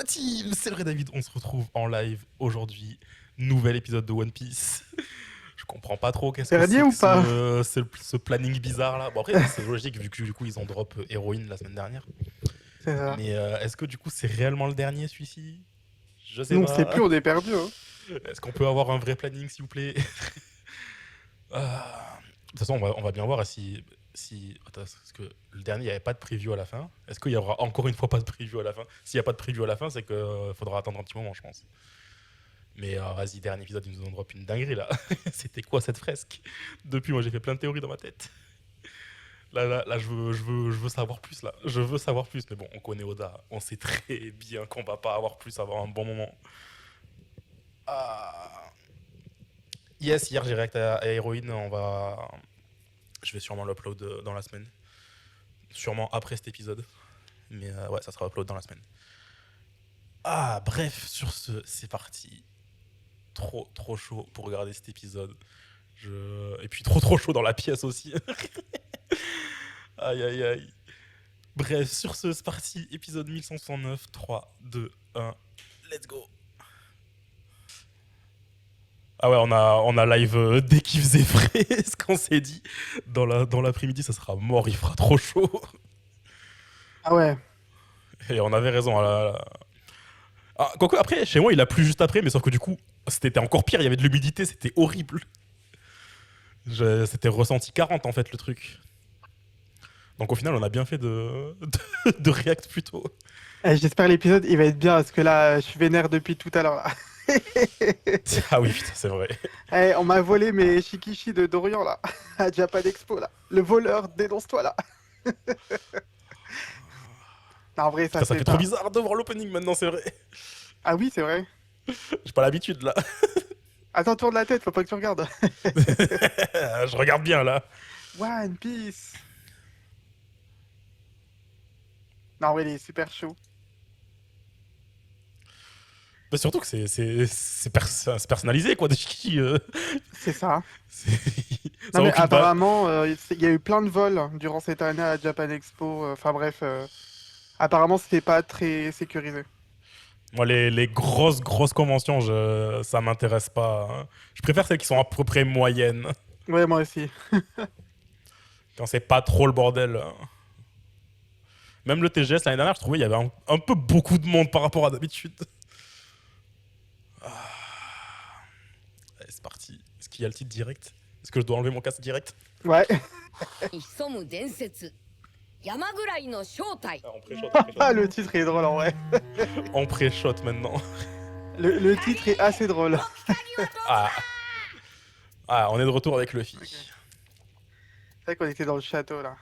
va-t-il? C'est le vrai David, on se retrouve en live aujourd'hui. Nouvel épisode de One Piece. Je comprends pas trop qu'est-ce que Dernier c'est ou que pas ce planning bizarre là. Bon après c'est logique vu que du coup ils ont drop Héroïne la semaine dernière. C'est ça. Mais est-ce que du coup c'est réellement le dernier celui-ci? Je sais Nous, on sait pas. plus, on est perdu. Hein. Est-ce qu'on peut avoir un vrai planning s'il vous plaît? De toute façon on va bien voir si... Attends, parce que le dernier, il n'y avait pas de preview à la fin. Est-ce qu'il y aura encore une fois pas de preview à la fin? S'il n'y a pas de preview à la fin, c'est qu'il faudra attendre un petit moment, je pense. Mais vas-y, dernier épisode, ils nous ont drop une dinguerie, là. C'était quoi, cette fresque? Depuis, moi, j'ai fait plein de théories dans ma tête. Là je veux savoir plus, là. Je veux savoir plus. Mais bon, on connaît Oda. On sait très bien qu'on va pas avoir plus avant un bon moment. Yes, hier, j'ai réacté à Héroïne. Je vais sûrement l'upload dans la semaine. Sûrement après cet épisode. Mais ouais, ça sera upload dans la semaine. Bref, sur ce, c'est parti. Trop chaud pour regarder cet épisode. Et puis trop chaud dans la pièce aussi. Aïe. Bref, sur ce, c'est parti. Épisode 1169. 3, 2, 1. Let's go. Ah ouais, on a live dès qu'il faisait frais, ce qu'on s'est dit. Dans l'après-midi, ça sera mort, il fera trop chaud. Ah ouais. Et on avait raison. Quoique, après, chez moi, il a plu juste après, mais sauf que du coup, c'était encore pire, il y avait de l'humidité, c'était horrible. C'était ressenti 40 en fait, le truc. Donc au final, on a bien fait de react plus tôt. J'espère l'épisode, il va être bien, parce que là, je suis vénère depuis tout à l'heure. Là. Ah oui, putain, c'est vrai. On m'a volé mes shikishi de Dorian, là, à Japan Expo, là. Le voleur, dénonce-toi, là. Non, en vrai, Putain, ça fait pas. trop bizarre de voir l'opening maintenant, c'est vrai. Ah oui, c'est vrai. J'ai pas l'habitude, là. Attends, tourne la tête, faut pas que tu regardes. Je regarde bien, là. One Piece. Non, en vrai, il est super chaud. Mais surtout que c'est personnalisé, quoi, de Shiki. C'est ça. Ça Non, a mais aucune apparemment, il y a eu plein de vols durant cette année à Japan Expo. Enfin bref, apparemment, c'était pas très sécurisé. Moi, les grosses conventions, ça m'intéresse pas. Hein. Je préfère celles qui sont à peu près moyennes. Ouais, moi aussi. Quand c'est pas trop le bordel. Même le TGS l'année dernière, je trouvais qu'il y avait un peu beaucoup de monde par rapport à d'habitude. Allez, c'est parti. Est-ce qu'il y a le titre direct? Est-ce que je dois enlever mon casque direct? Ouais. On pré-shot. Ah, le titre est drôle en vrai. On pré-shot maintenant. Le titre est assez drôle. On est de retour avec Luffy. Okay. C'est vrai qu'on était dans le château là.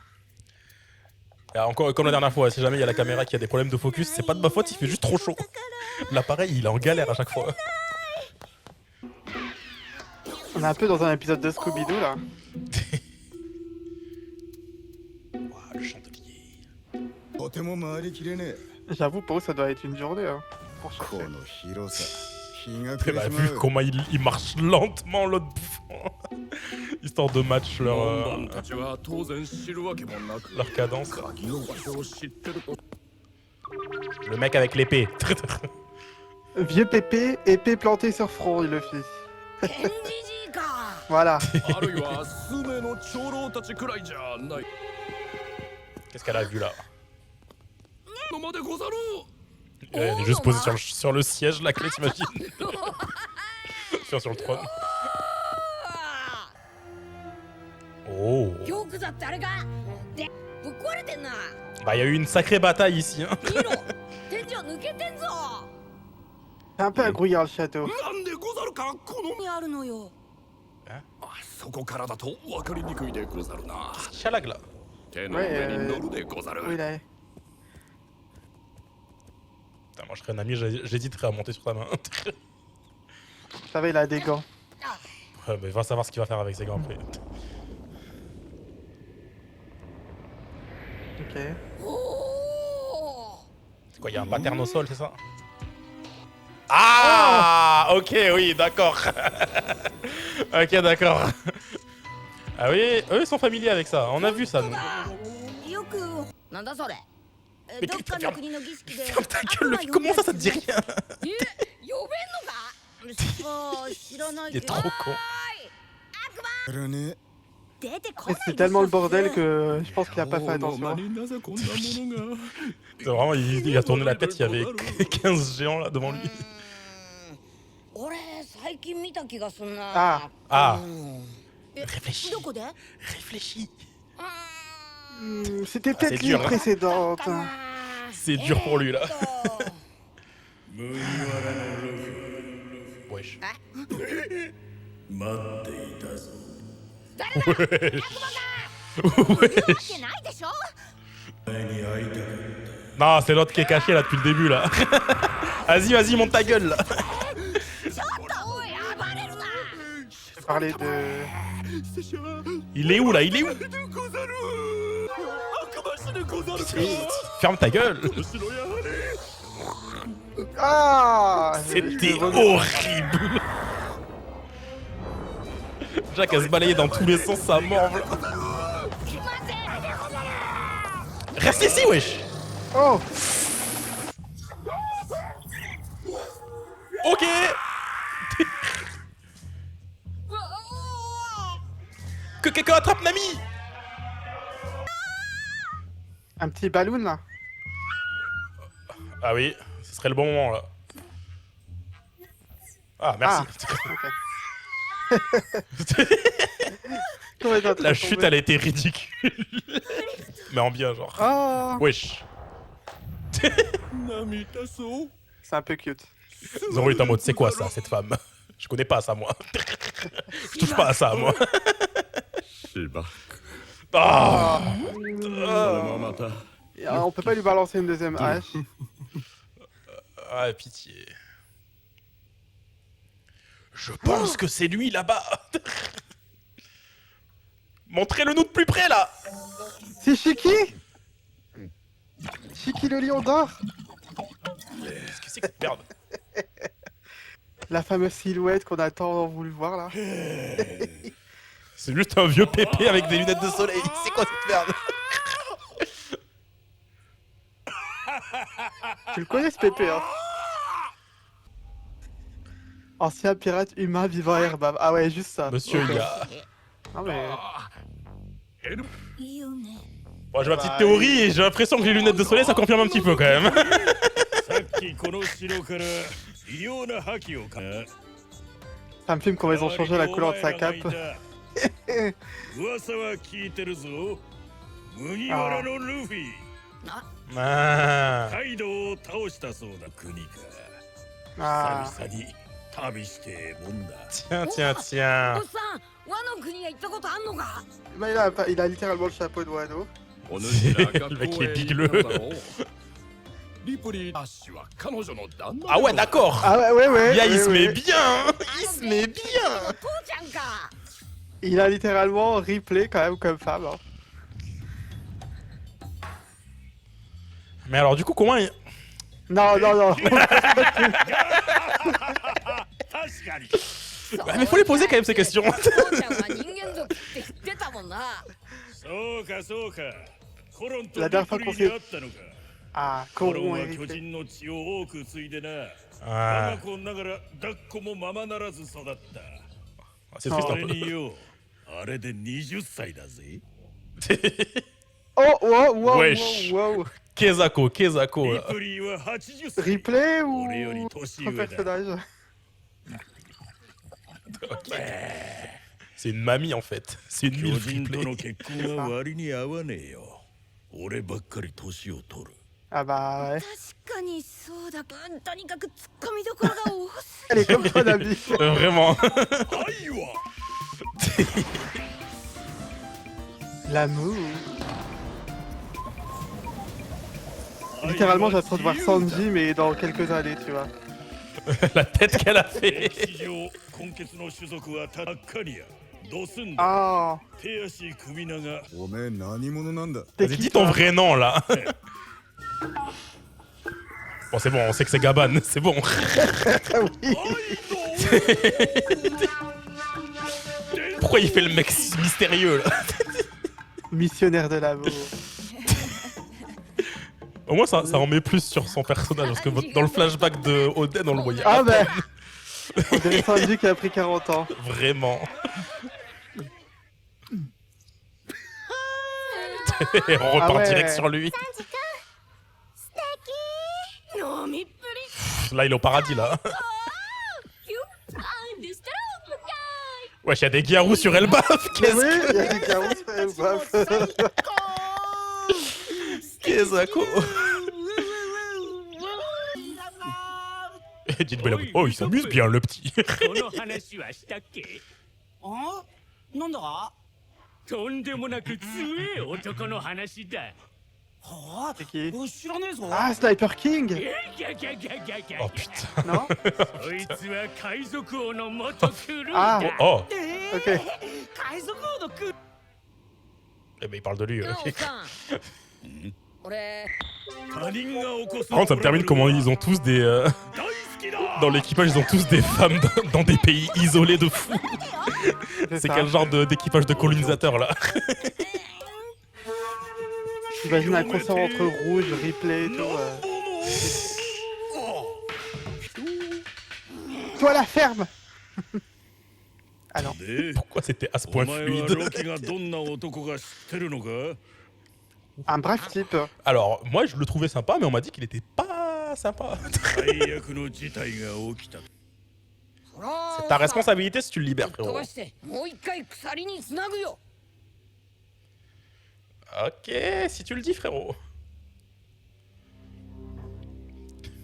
Et encore comme la dernière fois, si jamais il y a la caméra qui a des problèmes de focus, c'est pas de ma faute, il fait juste trop chaud. L'appareil, il est en galère à chaque fois. On est un peu dans un épisode de Scooby-Doo là. Le chandelier. J'avoue, pour eux, ça doit être une journée. Hein, pour chercher. Vu comment il marche lentement, l'autre bouffon. Histoire de match leur cadence. Le mec avec l'épée. Vieux pépé, épée plantée sur front, le fit. Voilà. Qu'est-ce qu'elle a vu là? Elle est juste posée sur le siège, la clé, t'imagines? Sur le trône. Oh. Bah, il y a eu une sacrée bataille ici. Hein. C'est un peu un grouillard le château. Chalag là. Ouais, oui, là. Putain, moi je serais un ami, j'hésiterais à monter sur ta main. Ça va, il a des gants. Ouais, mais va savoir ce qu'il va faire avec ses gants après. Ok. C'est quoi, il y a un pattern au sol, c'est ça? Ah, ok, oui, d'accord. Ok, d'accord. Ah oui, eux ils sont familiers avec ça, on a vu ça nous. Maisどっかの国の儀式で ferme ta gueule, Luffy, comment ça te dit rien? 呼べんのかあー知らない Il est trop con. 出てこ Et ない c'est tellement le bordel que je pense qu'il a pas fait attention. C'est vraiment, il a tourné la tête, il y avait 15 géants là devant lui. 俺最近見た気がすんな Ah, Ah, え réfléchis, どこで réfléchis. c'était c'est peut-être dur, l'île hein. précédente. C'est dur pour lui là. Wesh. わけないでしょ Non, c'est l'autre qui est caché là depuis le début là. Vas-y, vas-y, monte ta gueule là. ちょっとおい暴れるな Je parlais de... Il est où là? Il est où? Ferme ta gueule. Ah C'était horrible. Jack a se balayé dans tous les sens, ça morve. Reste ici, wesh. Oh Ok. Que quelqu'un attrape Nami. Un petit ballon là. Ah oui, ce serait le bon moment là. Ah, merci. Comment il est en train La de chute, tomber. elle a été ridicule. Mais en bien, genre. Oh Wesh. C'est un peu cute. Zoro est en mode, c'est quoi ça, cette femme? Je connais pas ça, moi. Je touche pas à ça, moi. Ah. Et, on peut pas lui balancer une deuxième hache. Ah, pitié. Je pense que c'est lui là-bas. Montrez-le-nous de plus près là. C'est Shiki Shiki le lion d'or. Qu'est-ce que c'est que cette merde? La fameuse silhouette qu'on a tant voulu voir là. C'est juste un vieux pépé avec des lunettes de soleil. C'est quoi cette merde? Tu le connais ce pépé hein? Ancien pirate humain vivant à Airbab. Ah ouais, juste ça. Monsieur, Ok. il a... Non mais... いいよね Bon, j'ai ma petite théorie et j'ai l'impression que les lunettes de soleil, ça confirme un petit peu quand même. さっきこの城から異様な覇気を感じ Ça me filme comment ils ont changé la couleur de sa cape. 噂は聞いてるぞ麦わらのルフィ Ah. カイドウを倒したそうな国か Ah. 久々に旅してえもんだ Tiens, tiens, tiens. おっさん和の国へ行ったことあんのか Bah, il a littéralement le chapeau de Wano. Le mec il est bigleux. Ah ouais, d'accord. Ah ouais, ouais. Bien, il ouais, se ouais. met bien. Il se met bien. 父ちゃんか Il a littéralement replay quand même comme femme. Hein. Mais alors, du coup, comment il... Non, non, non. 確かに Ouais, mais faut les poser quand même ces questions. 父ちゃんは人間族って言ってたもんなそうかそうかコロンと La リ dernière プ fois リ qu'on ー s'est... であったのか Ah, コロン Coron は et 巨 replay. 人の血を多く継いでな我 Ah. が子ながら抱っこもままならず育った C'est triste そ un れ peu. によあれで20歳だぜ Oh, wow, wow, Wesh. wow, wow. Kezako, Kezako. リ Là. プリーは80歳 Replay ou... Oré, Oré, Toshi, Autre Ueda. personnage. Ok. C'est une mamie en fait. C'est une 巨 mille 人との replay. 結婚は割に合わねえよ俺ばっかり年を取る Ah bah ouais. 確かにそうだとにかくツッコミどころが多す Elle est comme ton ami. Vraiment. 愛は L'amour. Littéralement, j'attends de voir Sanji, mais dans quelques années, tu vois. La tête qu'elle a fait. 歴史上根血の種族はタッカリアドスンダ Ah, 手足首長おめえ何者なんだ t'es Vas-y, qui dis ton toi vrai nom là. Bon, c'est bon, on sait que c'est Gaban, c'est bon. Ah oui. Pourquoi il fait le mec mystérieux là? Missionnaire de l'amour. Au moins, ça en met plus sur son personnage. Parce que dans le flashback de Oden, on le voyait. Ah à bah peine. on dirait Sanji qui a pris 40 ans. Vraiment. Et on repart Ah ouais. direct sur lui. 飲みっぷり Là, il est au paradis, là. You I'm the strong guy Wesh, y'a des Gyarou sur Elbaf. Qu'est-ce Oui, que... il y a des carreaux sur le baf. Qu'est-ce que... Et dites Bella, oh, il s'amuse bien, le petit. この話はしたっけ？あなんだはとんでもなく強え男の話だ。あ C'est qui 知らねえぞ Ah, Sniper King ギャギャギャギャギャギャ Oh putain. Non そいつは海賊王の元クルーあだ。 Oh, Ok. 海賊王のク eh ben, il parle de lui. な ok. おさん俺他人が起こす Par contre, ça me termine comment ils ont tous des... 大好きだ。 Dans l'équipage, ils ont tous des femmes dans des pays isolés de fou. C'est ça. quel genre d'équipage de colonisateurs, là? J'imagine un concert entre Rouge, Ripley et tout. Toi la ferme Ah non. で、 Pourquoi c'était à ce お point 前は fluide? ロキがどんな男か知ってるのか？ Un bref type. Alors, moi, je le trouvais sympa, mais on m'a dit qu'il était pas sympa. 最悪の事態が起きた。 C'est ta responsabilité si tu le libères, 飛 frérot. ばしてもう一回鎖につなぐよ Ok, si tu le dis, frérot.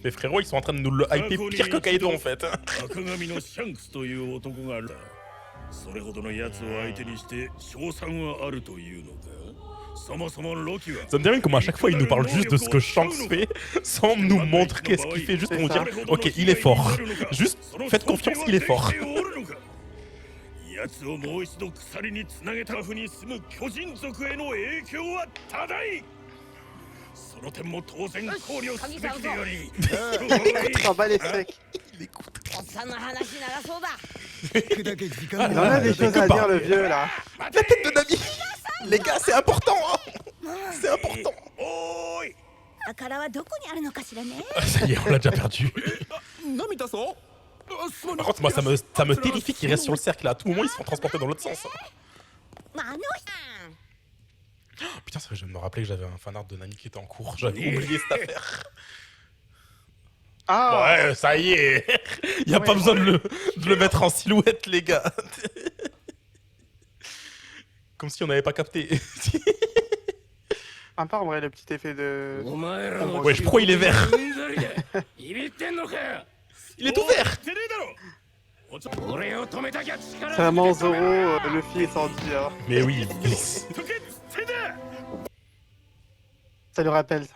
Mais frérot, ils sont en train de nous le hyper pire que Kaido, en fait. 赤髪のシャンクスという男がある。それほどの奴を相手にして賞賛はあるというのか？そもそもロキは Ça me termine comme à chaque fois, il nous parle juste de ce que Shanks fait, sans nous montrer ce qu'il fait, juste pour nous dire, ok, il est fort. Juste, faites confiance, il est fort. 奴をもう一度鎖につなげたふに住む巨人族への影響は多大。その点も当然考慮すべきであり。 S'en bat les steaks. おっさんの話ならそうだ Il en a des choses à dire le vieux là. La tête de Nami. Les gars, c'est important, hein. C'est important. おーい。宝はどこにあるのかしらね Ça y est, on l'a déjà perdu. 涙さ Par contre, moi, ça me terrifie qu'ils restent sur le cercle, là. À tout moment, ils se font transporter dans l'autre sens. まああのPutain, ça, je viens de me rappeler que j'avais un fanart de Nami qui était en cours. J'avais oublié cette affaire. Ah Ouais, ça y est. Y a pas besoin de le mettre en silhouette, les gars. Comme si on n'avait pas capté. Sympa en vrai le petit effet de... お前らの Wesh, pourquoi il est vert? うんざりだ。ビビってんのかよ。 Il est tout vert. てねえだろ。俺を止めたきゃ力 C'est vraiment Zoro, Luffy et Sanji. Hein. Mais oui. 解けっつってだ。 Ça lui rappelle.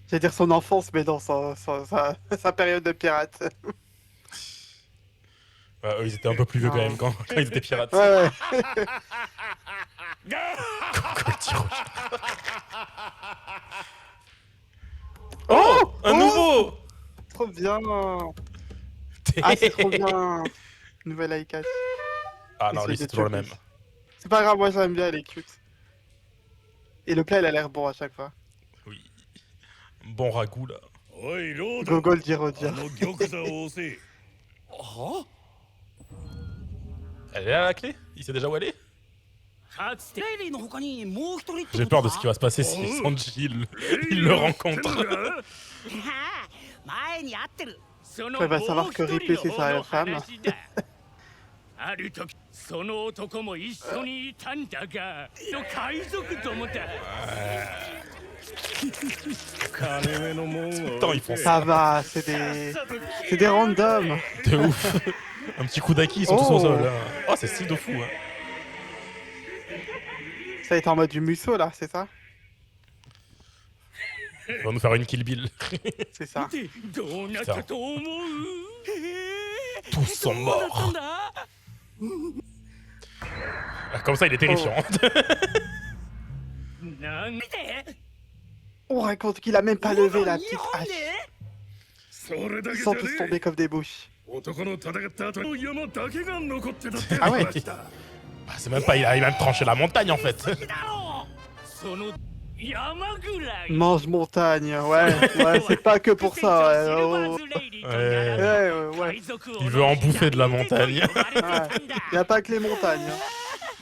J'allais dire son enfance, mais non, sa période de pirate. Ouais, eux, ils étaient un peu plus vieux quand même quand ils étaient pirates. Ouais, ouais. Quoi, le tir au chat. Oh Un nouveau. Trop bien. Ah, c'est trop bien. Nouvelle iCatch. Ah non, lui, c'est toujours le même. C'est pas grave, moi j'aime bien, elle est cute. Et le plat, il a l'air bon à chaque fois. Oui. Bon ragoût, là. おいロード。 Gogol dire au あ dire. の玉座を押せ。 Elle est là, la clé? Il sait déjà où elle est? かつて レイリーの他にもう一人って J'ai こと peur de ce qui va se passer si Sanji, il le rencontre. 前に会ってる その Ouais, va savoir que もう Ripley 一 c'est 人 sa の femme. 話だある時その男も一緒にいたんだがの海賊どもだ金目のもんを Putain, ils font ça. Ça va, c'est des randoms. De ouf. Un petit coup d'acquis, ils sont tous au sol. Là. Oh, c'est style de fou. Hein. Ça va être en mode du Musso là, c'est ça? Ils vont nous faire une Kill Bill. C'est ça. どうなったと思う Tous sont どうだった morts. んだ Comme ça, il est terrifiant. なんで On raconte qu'il a même pas levé la petite 日本 hache. で それだけ Ils じ sont ゃ tous ね tombés comme des bouches. 男の戦った後の山だけが残ってたってあouais 話だ Bah, c'est même pas, il a même tranché la montagne en fait. だろその山ぐらい Mange montagne, ouais, c'est pas que pour ça, ouais. Oh. Ouais. Il veut en bouffer de la montagne. Y a pas que les montagnes.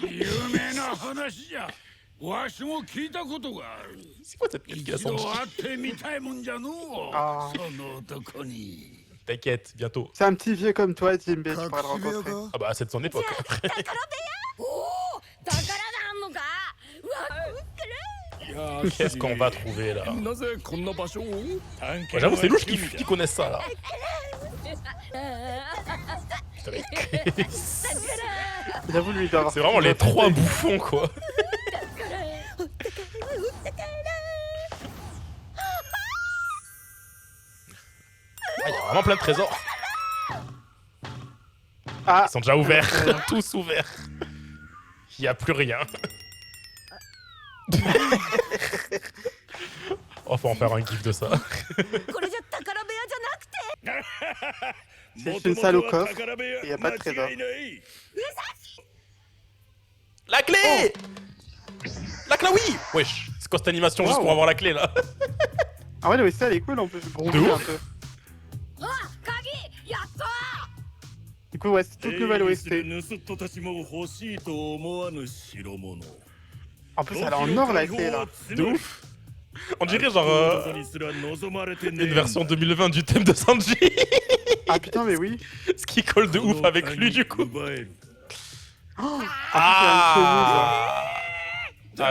有名な話じゃわしも聞いたことがある C'est quoi cette petite 一 glace en 度会ってみたいもんじゃのうあーその男に T'inquiète, bientôt. C'est un petit vieux comme toi, Jimbe, tu pourras le rencontrer. Ah bah c'est de son époque. おお宝があんのかわっ Qu'est-ce qu'on va trouver là? なぜこんな場所を Ouais, j'avoue, c'est louche qu'ils connaissent ça là. Putain, mais- J'avoue, lui, il doit avoir. C'est vraiment les trois bouffons quoi. Ah, il y a vraiment plein de trésors. Ah, Ils sont déjà ouverts, tous ouverts. Il n'y a plus rien. Oh, faut en faire un gif de ça. これじゃ宝部屋じゃなくて c'est une salle au coffre. Il y a pas de trésor. La clé La clé, oui Wesh, c'est quoi cette animation juste Wow. pour avoir la clé là? Ah ouais, l'OST elle est cool en plus. Bronzé De un ouf. peu. あ鍵やった Du coup, ouais, c'est toute nouvelle す OST. る盗人たちも欲しいと思わぬ代物 En plus, elle est en or la clé là. De ouf. On dirait genre une version 2020 du thème de Sanji. Ah putain, mais oui. Ce qui colle de ouf avec lui du coup. Ah. Ah Ok.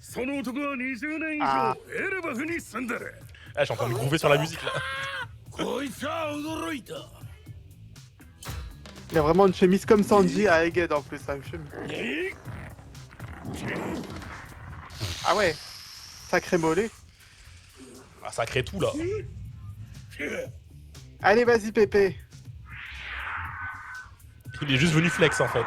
その男は20年以上あエレバフに住んでる Ah, j'ai entendu groover sur la musique là. こいつは驚いた Il a vraiment une chemise comme Sanji à Egghead en plus. Hein, une chemise. Ah ouais. Sacré mollet. Ah, ça crée tout là. Allez, vas-y, Pépé. Il est juste venu flex en fait.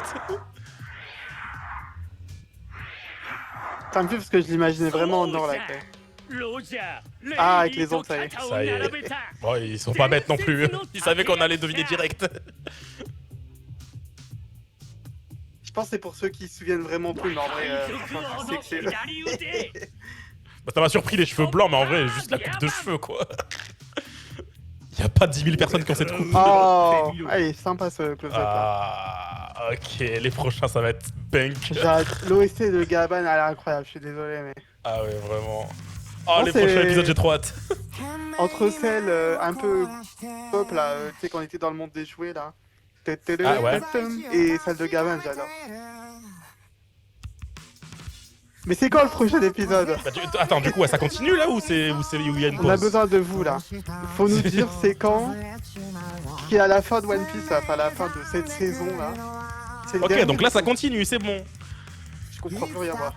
Ça me fait parce que je l'imaginais vraiment en or la clé. Ah, avec les ondes, ça y est. Ça y est. Bon, ils sont pas bêtes non plus. Ils savaient qu'on allait deviner direct. Je pense que c'est pour ceux qui se souviennent vraiment plus, mais en vrai, enfin, je sais que c'est... Bah, ça m'a surpris les cheveux blancs, mais en vrai, juste la coupe de cheveux quoi. Y a pas 10 000 personnes qui ont cette coupe. Oh, allez, sympa ce close-up là. Ah, ok, les prochains ça va être bank. L'OST de Gaban, elle est incroyable, je suis désolé, mais... Ah ouais, vraiment. Oh, Non, les c'est- prochains épisodes, j'ai trop hâte. Entre celles un peu pop là, tu sais, quand on était dans le monde des jouets là. Ah ouais. Et celle de Gaban, j'adore. Mais c'est quand le prochain épisode? Bah, attends, du coup, ouais, ça continue là ou c'est où il y a une On a pause? besoin de vous là. Faut nous dire c'est quand qui est à la fin de One Piece, là, enfin à la fin de cette saison là. C'est le Ok, dernier donc là ça épisode. continue, c'est bon. Je comprends plus rien moi.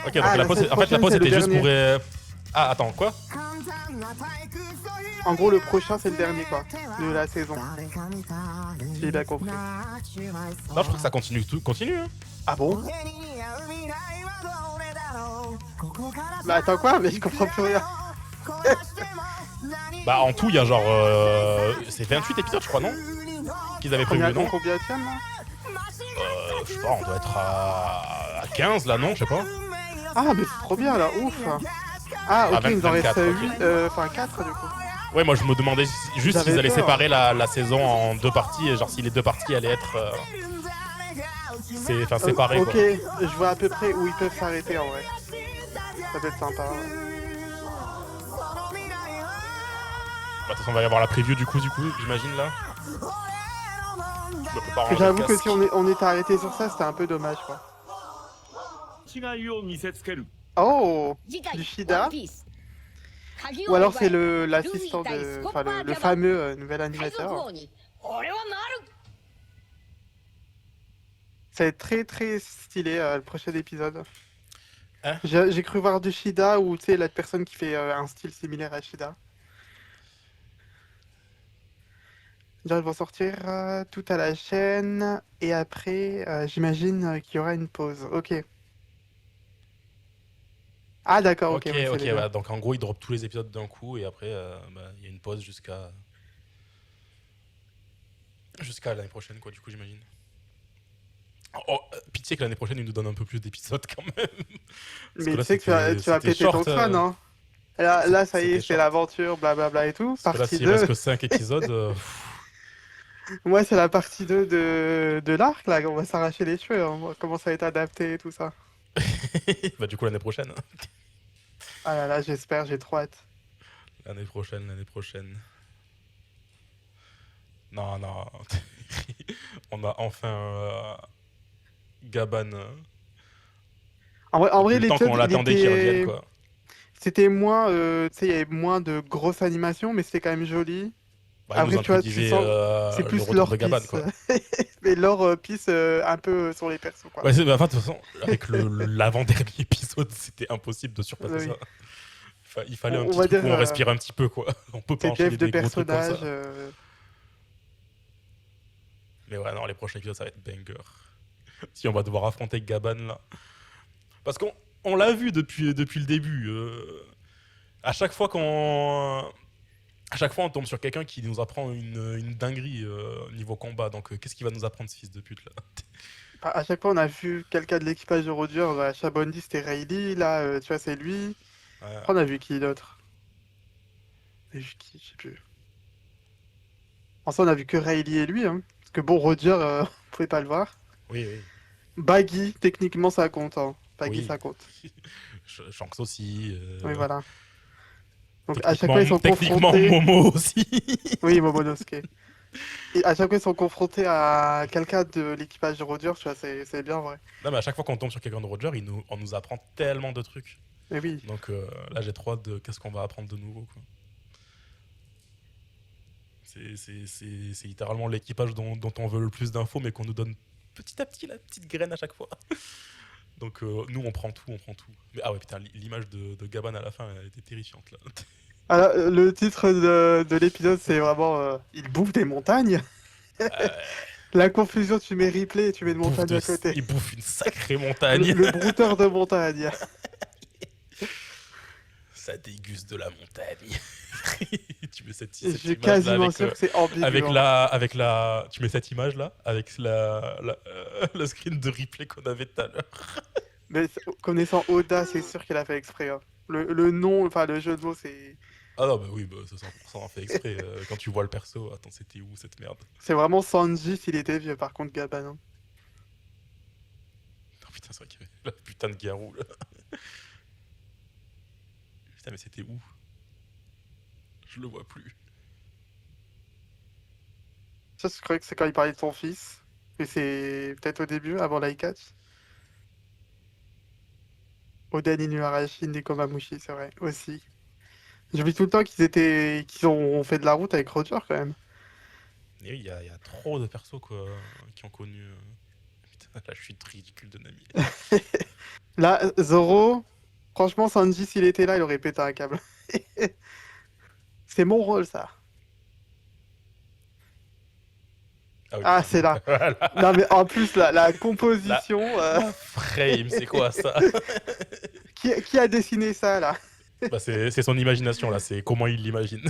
Ok, donc Ah, la la pause, semaine en fait, la prochaine, pause c'est le était juste pour. dernier. Ah, attends, quoi? En gros le prochain c'est le dernier quoi, de la saison. Si j'ai bien compris. Non, je crois que ça continue, tout continue. Hein. Ah bon? Bah attends quoi? Mais je comprends plus rien. Bah, en tout, il y a genre. C'est 28 épisodes, je crois, non? Qu'ils avaient prévu, non? Combien de là? Je sais pas, on doit être à 15 là, non? Je sais pas. Ah mais c'est trop bien là, ouf. Ah ok, il nous en reste 24, 8, enfin 4 du coup. Ouais, moi je me demandais juste J'avais s'ils allaient peur. séparer la saison en deux parties, et genre si les deux parties allaient être. Séparées Ok, quoi. je vois à peu près où ils peuvent s'arrêter en vrai. Ça peut être sympa. Ouais. Bah, de toute façon, on va y avoir la preview du coup, j'imagine là. Je me prépare en J'avoue que casque. si on est arrêté sur ça, c'était un peu dommage quoi. 違いを見せつける Oh, 次回 du ワ Shida. ンピース鍵 Ou を alors 奪 c'est え l'assistant de, enfin le fameux nouvel 海賊 animateur. 王に俺はなる Ça va être très très stylé le prochain épisode. Hein? J'ai cru voir du Shida ou tu sais la personne qui fait un style similaire à Shida. Genre, ils vont sortir tout à la chaîne et après j'imagine qu'il y aura une pause. Ok. Ah d'accord, ok. Ok, ouais, c'est ok, les deux. bah, donc en gros, ils dropent tous les épisodes d'un coup et après, bah, il y a une pause jusqu'à l'année prochaine, quoi, du coup, j'imagine. Oh, pitié que l'année prochaine, ils nous donnent un peu plus d'épisodes quand même. Parce Mais là, tu sais que tu vas c'était péter ton short, crâne, hein. Là, ça y est, c'était c'est short. l'aventure, blablabla et tout. Parce que là, Partie s'il 2. reste que 5 épisodes, Moi, c'est la partie 2 de l'arc, là. On va s'arracher les cheveux, hein. On va commencer à être adapté et tout ça. bah, du coup, l'année prochaine. Ah là là, j'espère, j'ai trop hâte. L'année prochaine. Non, non. On a enfin Gaban. En vrai, Depuis le temps l'épisode, qu'on il l'attendait qu'il revienne, était... quoi. C'était moins... tu sais, il y avait moins de grosses animations, mais c'était quand même joli. Bah, il nous Après, tu vois, tu introduisait sens... C'est le plus retour leur de Gaban, pisse. quoi. Mais leur pisse un peu sur les persos, quoi. Ouais, enfin, de toute façon, avec l'avant-dernier épisode, c'était impossible de surpasser Oui. ça. Il fallait un On petit va truc dire, où on respire un petit peu, quoi. On peut pas c'est enchaîner dev de des gros trucs comme ça. personnages. Mais ouais, non, les prochains épisodes, ça va être banger. Si on va devoir affronter Gaban, là. Parce qu'on l'a vu depuis le début. À chaque fois on tombe sur quelqu'un qui nous apprend une dinguerie niveau combat. Donc, qu'est-ce qu'il va nous apprendre, ce fils de pute, là? À chaque fois, on a vu quelqu'un de l'équipage de Roger. À Chabondi, c'était Rayleigh. Là, tu vois, c'est lui. Ouais. Après, on a vu qui d'autre? On a vu qui? Je sais plus. En soi, on a vu que Rayleigh et lui. Hein. Parce que bon, Roger, on pouvait pas le voir. Oui, oui. Baggy, techniquement, ça compte. Hein. Baggy, Oui. ça compte. Shanks aussi. Oui, voilà. Donc, à chaque fois, ils sont Techniquement, confrontés. Momo aussi. Oui, Momonosuke. Et à chaque fois, ils sont confrontés à quelqu'un de l'équipage de Roger. Tu vois, c'est bien vrai. Non, mais à chaque fois qu'on tombe sur quelqu'un de Roger, on nous apprend tellement de trucs. Mais oui. Donc là, j'ai trop hâte de qu'est-ce qu'on va apprendre de nouveau, quoi. C'est littéralement l'équipage dont on veut le plus d'infos, mais qu'on nous donne petit à petit la petite graine à chaque fois. Donc nous, on prend tout. Mais ah ouais, putain, l'image de Gaban à la fin, elle était terrifiante, là. Alors, le titre de l'épisode, c'est vraiment il bouffe des montagnes. La confusion, tu mets replay et tu mets une montagne à côté. Il bouffe une sacrée montagne. Le brouteur de montagne. Ça déguste de la montagne. Tu mets cette Je image suis là quasiment sûr que c'est ambigu. avec la tu mets cette image là avec le screen de replay qu'on avait tout à l'heure. Mais connaissant Oda, c'est sûr qu'il a fait exprès. Hein. Le nom, enfin le jeu de mots, c'est... Ah non, bah oui, bah, ça 100% fait exprès. Quand tu vois le perso, attends, c'était où cette merde? C'est vraiment Sanji s'il était vieux, par contre, Gaban. Hein. Oh putain, c'est vrai qu'il y avait la putain de Garou là. Putain, mais c'était où? Je le vois plus. Ça, je croyais que c'est quand il parlait de son fils. Mais c'est peut-être au début, avant l'Aikatch. Oda Inuarashi, Nekomamushi, c'est vrai, aussi. J'oublie tout le temps qu'ils ont fait de la route avec Roger, quand même. Et oui, il y a trop de persos quoi, qui ont connu. Putain, la chute ridicule de Nami. Là, Zoro, franchement, Sanji, s'il était là, il aurait pété un câble. C'est mon rôle, ça. Oui, Ah, c'est là. voilà. Non, mais en plus, la composition... Frame, c'est quoi ça? Qui a dessiné ça, là? Bah, c'est son imagination là, c'est comment il l'imagine.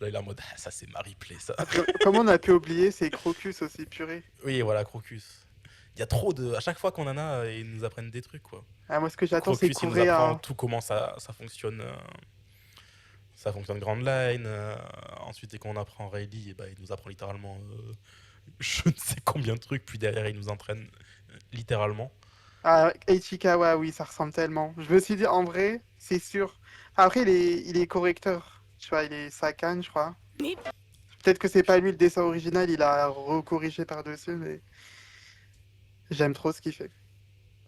Là, il est en mode, ah, ça c'est ma replay ça. Comment on a pu oublier ces Crocus aussi, purée? Oui, voilà, Crocus. Il y a trop de. À chaque fois qu'on en a, ils nous apprennent des trucs quoi. Ah, moi, ce que j'attends, c'est Crocus, il nous Kurea. apprend tout comment ça fonctionne. Ça fonctionne Grand Line. Ensuite, dès qu'on apprend Rayleigh, bah, il nous apprend littéralement je ne sais combien de trucs. Puis derrière, il nous entraîne littéralement. Ah, Ichikawa, oui, ça ressemble tellement. Je me suis dit, en vrai, c'est sûr. Après, il est correcteur. Tu vois, il est Sakan, je crois. Mais- Peut-être que c'est pas lui le dessin original, il a recorrigé par-dessus, mais... J'aime trop ce qu'il fait.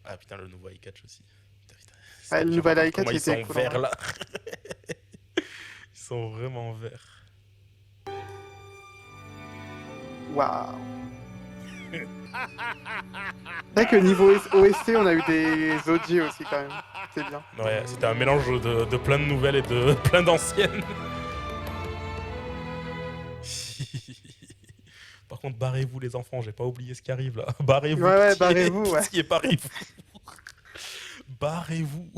Ah putain, le nouveau Eye-Catch aussi. Putain, Ouais, le nouveau Eye-Catch, comment il ils sont était cool, verts hein. là. Ils sont vraiment verts. Waouh. C'est vrai que niveau OST, on a eu des OG aussi quand même. C'est bien. Ouais, c'était un mélange de plein de nouvelles et de plein d'anciennes. Par contre, barrez-vous les enfants, j'ai pas oublié ce qui arrive là. Barrez-vous. Ouais, pitié. barrez-vous, ouais. Pitié, barrez-vous. Barrez-vous.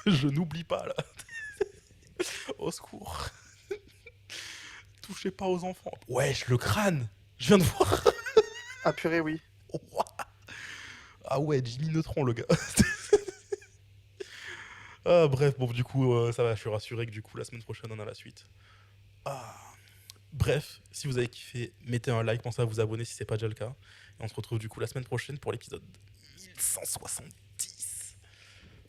Je n'oublie pas là. Au secours. Touchez pas aux enfants. Wesh, le crâne. Je viens de voir. Ah purée, oui. What? Ah ouais, Jimmy Neutron, le gars. Ah, bref, bon, du coup, ça va, je suis rassuré que du coup, la semaine prochaine, on a la suite. Ah. Bref, si vous avez kiffé, mettez un like, pensez à vous abonner si c'est pas déjà le cas. Et on se retrouve du coup la semaine prochaine pour l'épisode 1170.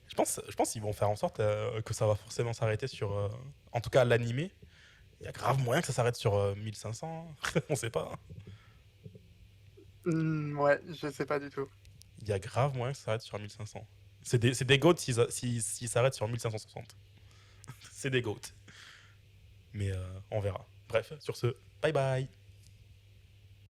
Je pense qu'ils vont faire en sorte que ça va forcément s'arrêter sur... en tout cas, l'animé. Il y a grave moyen que ça s'arrête sur 1500. On sait pas. Ouais, je sais pas du tout. Il y a grave moyen que ça s'arrête sur 1500. C'est des goats s'ils s'arrêtent sur 1560. C'est des goats. Mais on verra. Bref, sur ce, bye bye.